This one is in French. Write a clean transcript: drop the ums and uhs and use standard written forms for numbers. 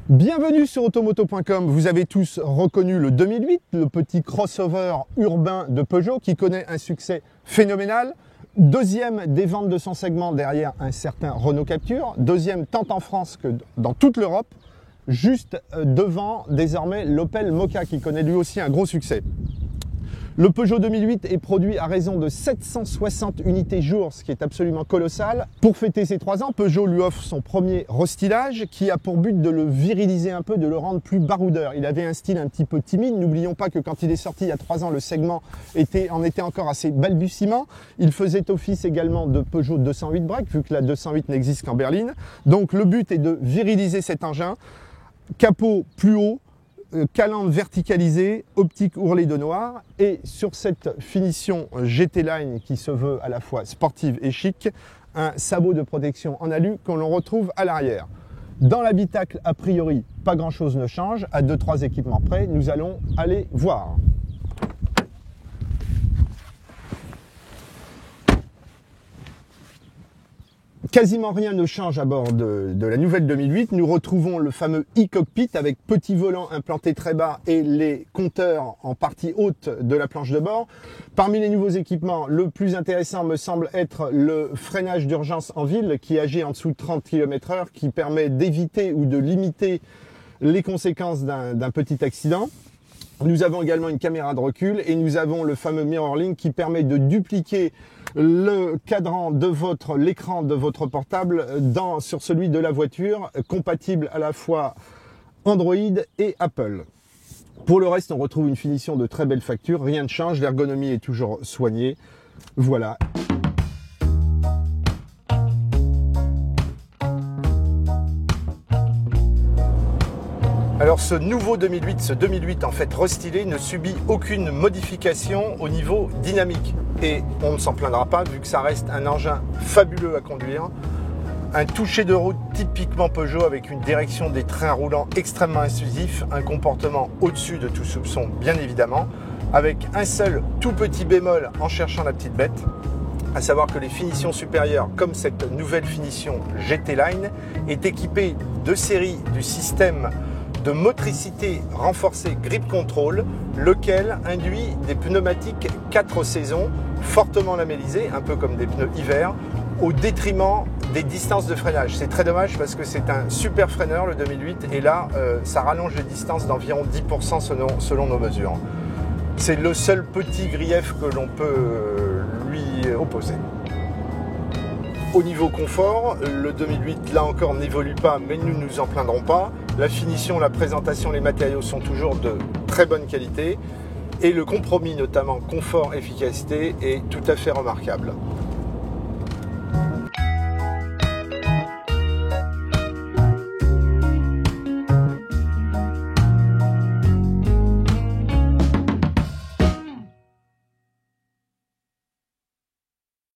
Bienvenue sur automoto.com. Vous avez tous reconnu le 2008, le petit crossover urbain de Peugeot qui connaît un succès phénoménal. Deuxième des ventes de son segment derrière un certain Renault Captur. Deuxième tant en France que dans toute l'Europe. Juste devant désormais l'Opel Mokka qui connaît lui aussi un gros succès. Le Peugeot 2008 est produit à raison de 760 unités jour, ce qui est absolument colossal. Pour fêter ses 3 ans, Peugeot lui offre son premier restylage qui a pour but de le viriliser un peu, de le rendre plus baroudeur. Il avait un style un petit peu timide. N'oublions pas que quand il est sorti il y a 3 ans, le segment en était encore assez balbutiement. Il faisait office également de Peugeot 208 break, vu que la 208 n'existe qu'en berline. Donc le but est de viriliser cet engin. Capot plus haut, calandre verticalisée, optique ourlée de noir, et sur cette finition GT Line qui se veut à la fois sportive et chic, un sabot de protection en alu que l'on retrouve à l'arrière. Dans l'habitacle, a priori, pas grand chose ne change. À 2-3 équipements près, nous allons aller voir. Quasiment rien ne change à bord de la nouvelle 2008. Nous retrouvons le fameux e-cockpit avec petit volant implanté très bas et les compteurs en partie haute de la planche de bord. Parmi les nouveaux équipements, le plus intéressant me semble être le freinage d'urgence en ville qui agit en dessous de 30 km/h, qui permet d'éviter ou de limiter les conséquences d'un petit accident. Nous avons également une caméra de recul et nous avons le fameux MirrorLink qui permet de dupliquer le cadran de l'écran de votre portable sur celui de la voiture, compatible à la fois Android et Apple. Pour le reste, on retrouve une finition de très belle facture, rien ne change, l'ergonomie est toujours soignée. Voilà. Alors ce nouveau 2008, ce 2008 en fait restylé, ne subit aucune modification au niveau dynamique. Et on ne s'en plaindra pas vu que ça reste un engin fabuleux à conduire. Un toucher de route typiquement Peugeot avec une direction des trains roulants extrêmement incisif, un comportement au-dessus de tout soupçon bien évidemment, avec un seul tout petit bémol en cherchant la petite bête, à savoir que les finitions supérieures, comme cette nouvelle finition GT Line, est équipée de série du système de motricité renforcée Grip Control, lequel induit des pneumatiques 4 saisons fortement lamellisés, un peu comme des pneus hiver, au détriment des distances de freinage. C'est très dommage parce que c'est un super freineur le 2008 et là ça rallonge les distances d'environ 10% selon nos mesures. C'est le seul petit grief que l'on peut lui opposer. Au niveau confort, le 2008 là encore n'évolue pas, mais nous ne nous en plaindrons pas. La finition, la présentation, les matériaux sont toujours de très bonne qualité et le compromis, notamment confort-efficacité, est tout à fait remarquable.